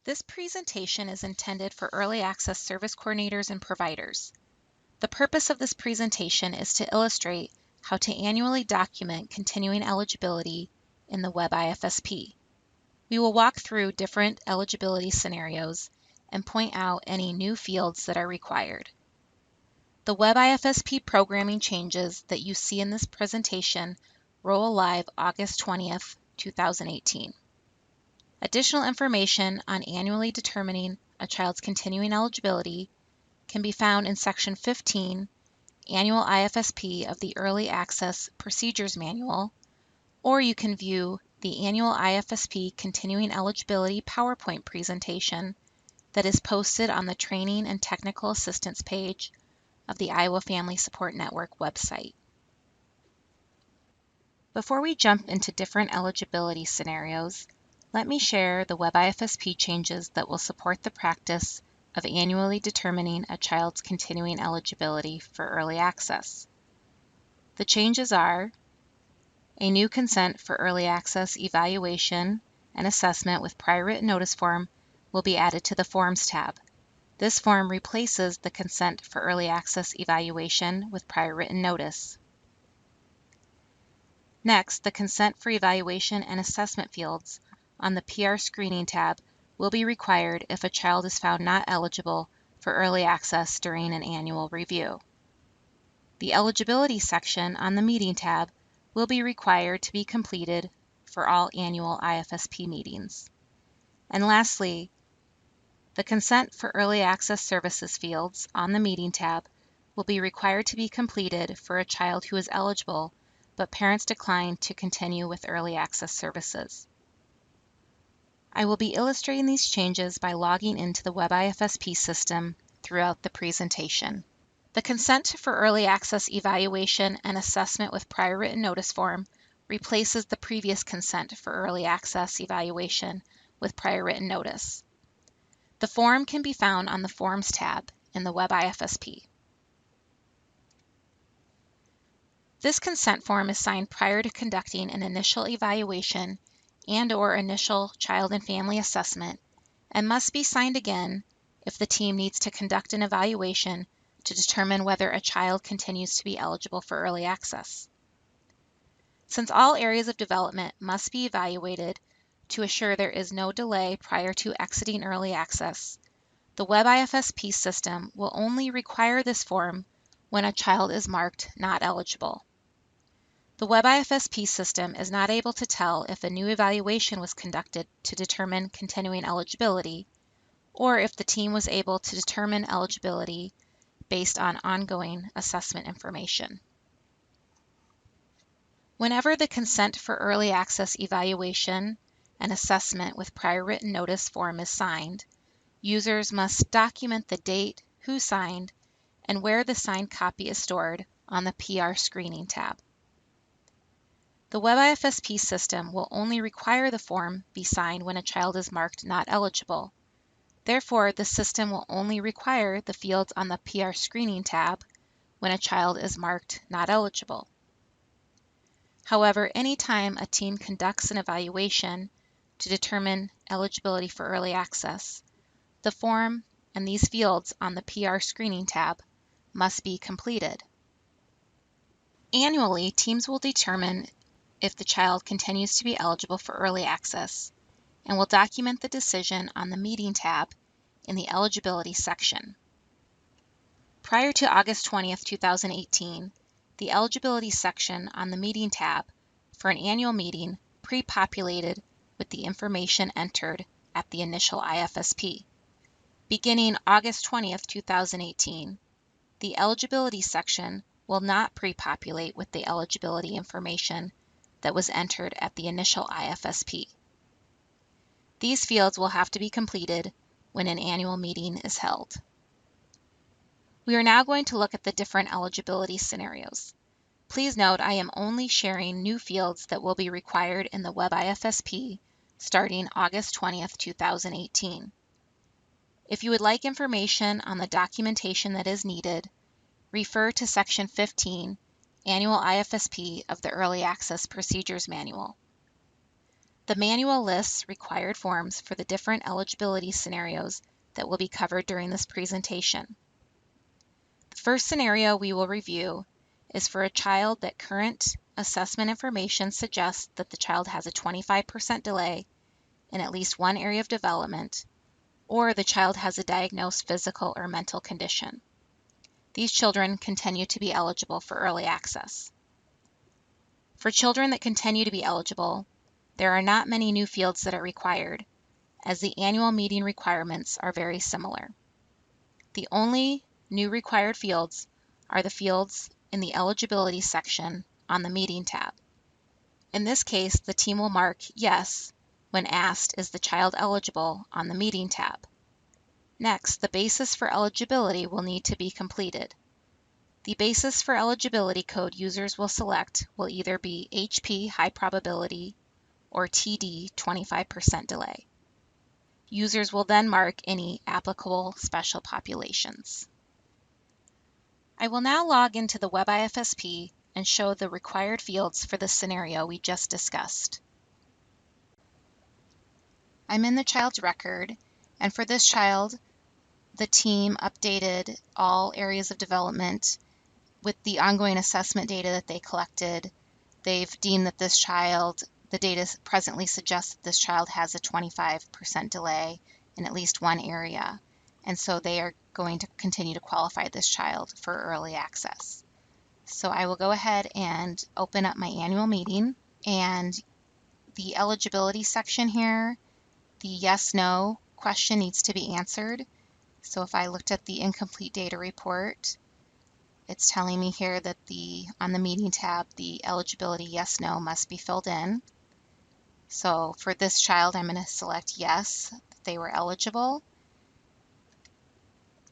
This presentation is intended for early access service coordinators and providers. The purpose of this presentation is to illustrate how to annually document continuing eligibility in the Web IFSP. We will walk through different eligibility scenarios and point out any new fields that are required. The Web IFSP programming changes that you see in this presentation roll live August 20th, 2018. Additional information on annually determining a child's continuing eligibility can be found in Section 15, Annual IFSP of the Early Access Procedures Manual, or you can view the Annual IFSP Continuing Eligibility PowerPoint presentation that is posted on the Training and Technical Assistance page of the Iowa Family Support Network website. Before we jump into different eligibility scenarios, let me share the Web IFSP changes that will support the practice of annually determining a child's continuing eligibility for early access. The changes are a new consent for early access evaluation and assessment with prior written notice form will be added to the Forms tab. This form replaces the consent for early access evaluation with prior written notice. Next, the consent for evaluation and assessment fields on the PR screening tab will be required if a child is found not eligible for early access during an annual review. The eligibility section on the meeting tab will be required to be completed for all annual IFSP meetings. And lastly, the consent for early access services fields on the meeting tab will be required to be completed for a child who is eligible but parents decline to continue with early access services. I will be illustrating these changes by logging into the Web IFSP system throughout the presentation. The consent for early access evaluation and assessment with prior written notice form replaces the previous consent for early access evaluation with prior written notice. The form can be found on the Forms tab in the Web IFSP. This consent form is signed prior to conducting an initial evaluation and/or initial child and family assessment and must be signed again if the team needs to conduct an evaluation to determine whether a child continues to be eligible for early access. Since all areas of development must be evaluated to assure there is no delay prior to exiting early access, the Web IFSP system will only require this form when a child is marked not eligible. The Web IFSP system is not able to tell if a new evaluation was conducted to determine continuing eligibility, or if the team was able to determine eligibility based on ongoing assessment information. Whenever the consent for early access evaluation and assessment with prior written notice form is signed, users must document the date, who signed, and where the signed copy is stored on the PR screening tab. The Web IFSP system will only require the form be signed when a child is marked not eligible. Therefore, the system will only require the fields on the PR screening tab when a child is marked not eligible. However, anytime a team conducts an evaluation to determine eligibility for early access, the form and these fields on the PR screening tab must be completed. Annually, teams will determine if the child continues to be eligible for early access and will document the decision on the Meeting tab in the Eligibility section. Prior to August 20th, 2018, the Eligibility section on the Meeting tab for an annual meeting pre-populated with the information entered at the initial IFSP. Beginning August 20th, 2018, the Eligibility section will not pre-populate with the eligibility information that was entered at the initial IFSP. These fields will have to be completed when an annual meeting is held. We are now going to look at the different eligibility scenarios. Please note I am only sharing new fields that will be required in the Web IFSP starting August 20th, 2018. If you would like information on the documentation that is needed, refer to Section 15, Annual IFSP of the Early Access Procedures Manual. The manual lists required forms for the different eligibility scenarios that will be covered during this presentation. The first scenario we will review is for a child that current assessment information suggests that the child has a 25% delay in at least one area of development, or the child has a diagnosed physical or mental condition. These children continue to be eligible for early access. For children that continue to be eligible, there are not many new fields that are required, as the annual meeting requirements are very similar. The only new required fields are the fields in the eligibility section on the meeting tab. In this case, the team will mark yes when asked, is the child eligible, on the meeting tab. Next, the basis for eligibility will need to be completed. The basis for eligibility code users will select will either be HP high probability or TD 25% delay. Users will then mark any applicable special populations. I will now log into the Web IFSP and show the required fields for the scenario we just discussed. I'm in the child's record, and for this child, the team updated all areas of development with the ongoing assessment data that they collected. They've deemed that this child, the data presently suggests that this child has a 25% delay in at least one area, and so they are going to continue to qualify this child for early access. So I will go ahead and open up my annual meeting, and the eligibility section here, the yes/no question needs to be answered. So if I looked at the incomplete data report, it's telling me here that on the meeting tab, the eligibility yes/no must be filled in. So for this child, I'm going to select yes, that they were eligible.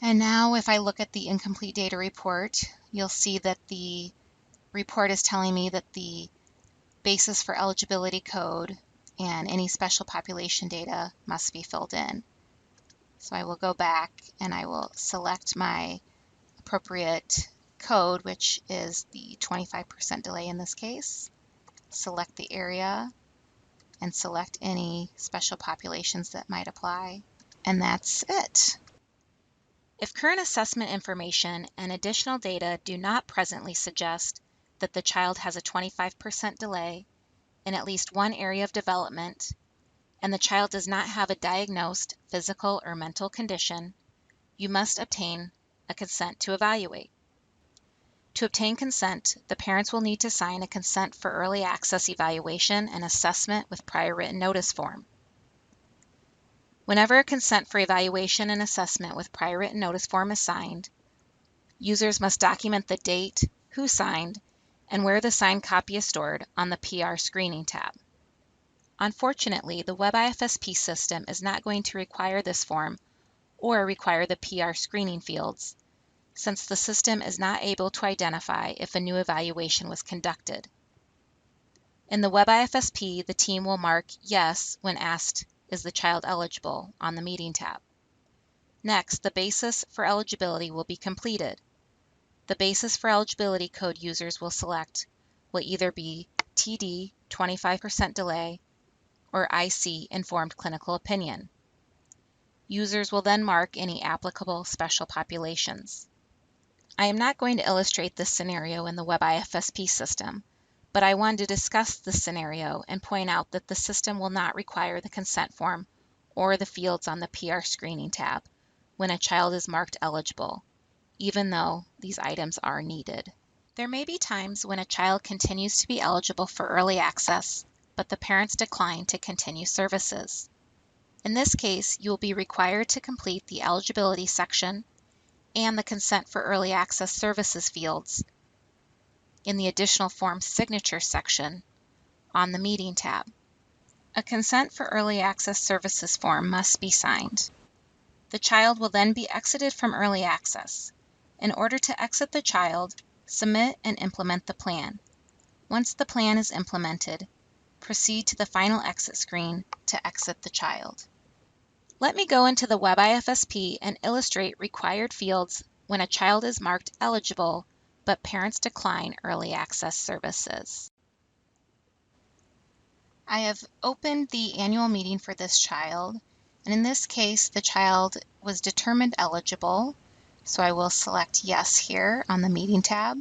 And now if I look at the incomplete data report, you'll see that the report is telling me that the basis for eligibility code and any special population data must be filled in. So I will go back and I will select my appropriate code, which is the 25% delay in this case. Select the area and select any special populations that might apply. And that's it. If current assessment information and additional data do not presently suggest that the child has a 25% delay in at least one area of development, and the child does not have a diagnosed physical or mental condition, you must obtain a consent to evaluate. To obtain consent, the parents will need to sign a consent for early access evaluation and assessment with prior written notice form. Whenever a consent for evaluation and assessment with prior written notice form is signed, users must document the date, who signed, and where the signed copy is stored on the PR screening tab. Unfortunately, the Web IFSP system is not going to require this form or require the PR screening fields, since the system is not able to identify if a new evaluation was conducted. In the Web IFSP, the team will mark yes when asked, is the child eligible, on the meeting tab. Next, the basis for eligibility will be completed. The basis for eligibility code users will select will either be TD 25% delay or IC informed clinical opinion. Users will then mark any applicable special populations. I am not going to illustrate this scenario in the Web IFSP system, but I wanted to discuss this scenario and point out that the system will not require the consent form or the fields on the PR screening tab when a child is marked eligible, even though these items are needed. There may be times when a child continues to be eligible for early access, but the parents decline to continue services. In this case, you will be required to complete the eligibility section and the consent for early access services fields in the additional form signature section on the meeting tab. A consent for early access services form must be signed. The child will then be exited from early access. In order to exit the child, submit and implement the plan. Once the plan is implemented, proceed to the final exit screen to exit the child. Let me go into the Web IFSP and illustrate required fields when a child is marked eligible, but parents decline early access services. I have opened the annual meeting for this child, and in this case, the child was determined eligible, so I will select yes here on the meeting tab.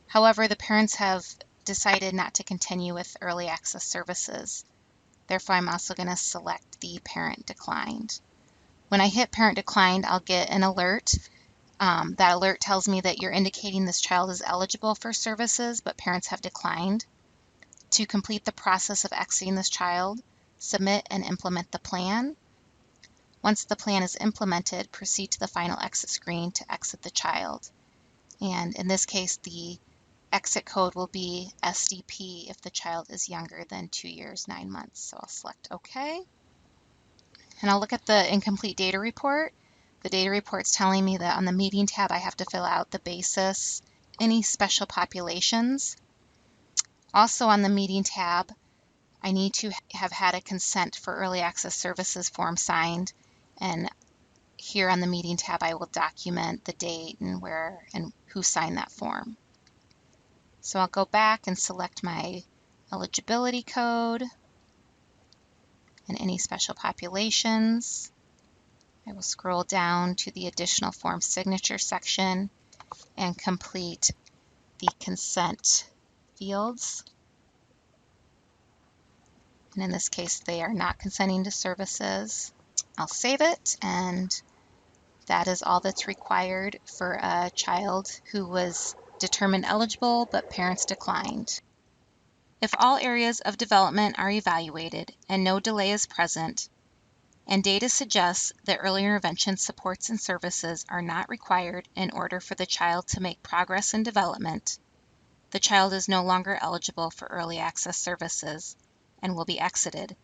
However, the parents have decided not to continue with early access services. Therefore, I'm also going to select the parent declined. When I hit parent declined, I'll get an alert. That alert tells me that you're indicating this child is eligible for services, but parents have declined. To complete the process of exiting this child, submit and implement the plan. Once the plan is implemented, proceed to the final exit screen to exit the child. And in this case, the exit code will be SDP if the child is younger than 2 years, 9 months. So I'll select OK. And I'll look at the incomplete data report. The data report's telling me that on the meeting tab, I have to fill out the basis, any special populations. Also on the meeting tab, I need to have had a consent for early access services form signed. And here on the meeting tab, I will document the date and where and who signed that form. So I'll go back and select my eligibility code and any special populations. I will scroll down to the additional form signature section and complete the consent fields. And in this case, they are not consenting to services. I'll save it, and that is all that's required for a child who was determined eligible but parents declined. If all areas of development are evaluated and no delay is present, and data suggests that early intervention supports and services are not required in order for the child to make progress in development, the child is no longer eligible for early access services and will be exited.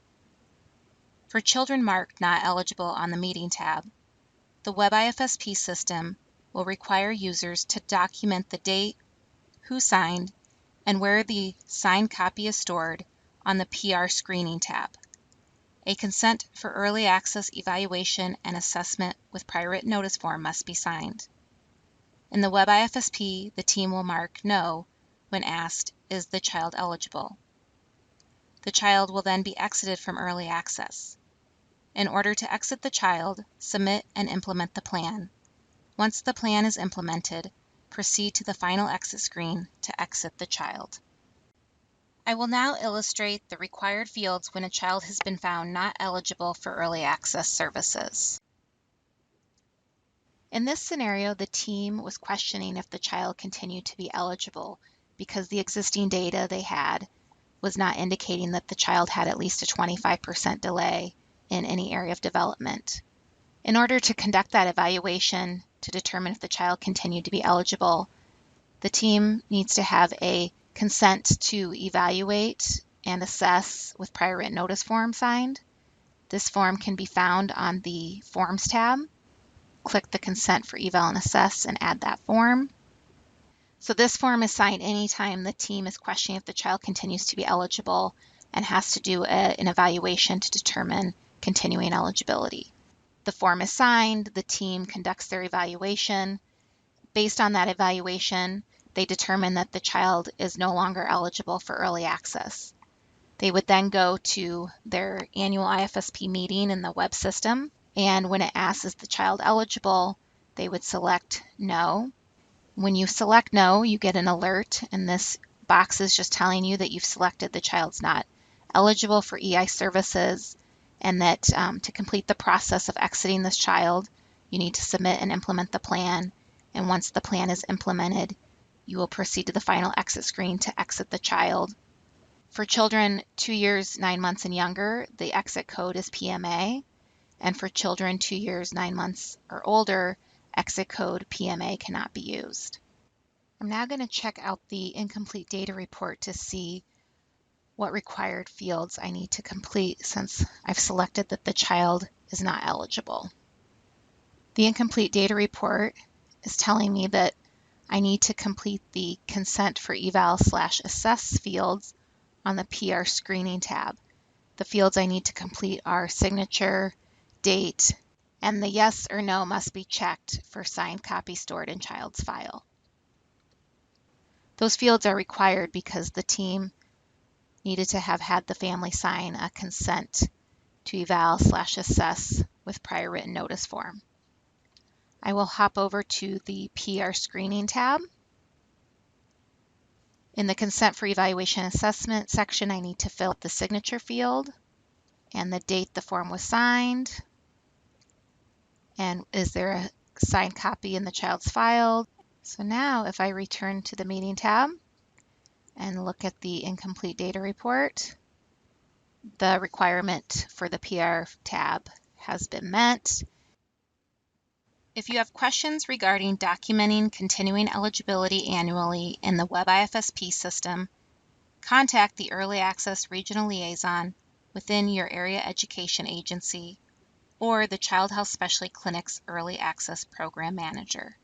For children marked not eligible on the meeting tab, the Web IFSP system will require users to document the date, who signed, and where the signed copy is stored on the PR screening tab. A consent for early access evaluation and assessment with prior written notice form must be signed. In the Web IFSP, the team will mark no when asked, is the child eligible? The child will then be exited from early access. In order to exit the child, submit and implement the plan. Once the plan is implemented, proceed to the final exit screen to exit the child. I will now illustrate the required fields when a child has been found not eligible for early access services. In this scenario, the team was questioning if the child continued to be eligible because the existing data they had was not indicating that the child had at least a 25% delay in any area of development. In order to conduct that evaluation to determine if the child continued to be eligible, the team needs to have a consent to evaluate and assess with prior written notice form signed. This form can be found on the Forms tab. Click the consent for eval and assess and add that form. So this form is signed anytime the team is questioning if the child continues to be eligible and has to do an evaluation to determine continuing eligibility. The form is signed, the team conducts their evaluation. Based on that evaluation, they determine that the child is no longer eligible for early access. They would then go to their annual IFSP meeting in the web system, and when it asks is the child eligible, they would select no. When you select no, you get an alert, and this box is just telling you that you've selected the child's not eligible for EI services, and that to complete the process of exiting this child, you need to submit and implement the plan. And once the plan is implemented, you will proceed to the final exit screen to exit the child. For children 2 years, 9 months and younger, the exit code is PMA. And for children 2 years, 9 months or older, exit code PMA cannot be used. I'm now going to check out the incomplete data report to see what required fields I need to complete since I've selected that the child is not eligible. The incomplete data report is telling me that I need to complete the consent for eval/assess fields on the PR screening tab. The fields I need to complete are signature, date, and the yes or no must be checked for signed copy stored in child's file. Those fields are required because the team needed to have had the family sign a consent to eval/assess with prior written notice form. I will hop over to the PR screening tab. In the consent for evaluation assessment section, I need to fill out the signature field and the date the form was signed. And is there a signed copy in the child's file? So now if I return to the meeting tab and look at the incomplete data report, the requirement for the PR tab has been met. If you have questions regarding documenting continuing eligibility annually in the Web IFSP system, contact the Early Access Regional Liaison within your area education agency or the Child Health Specialty Clinic's Early Access Program Manager.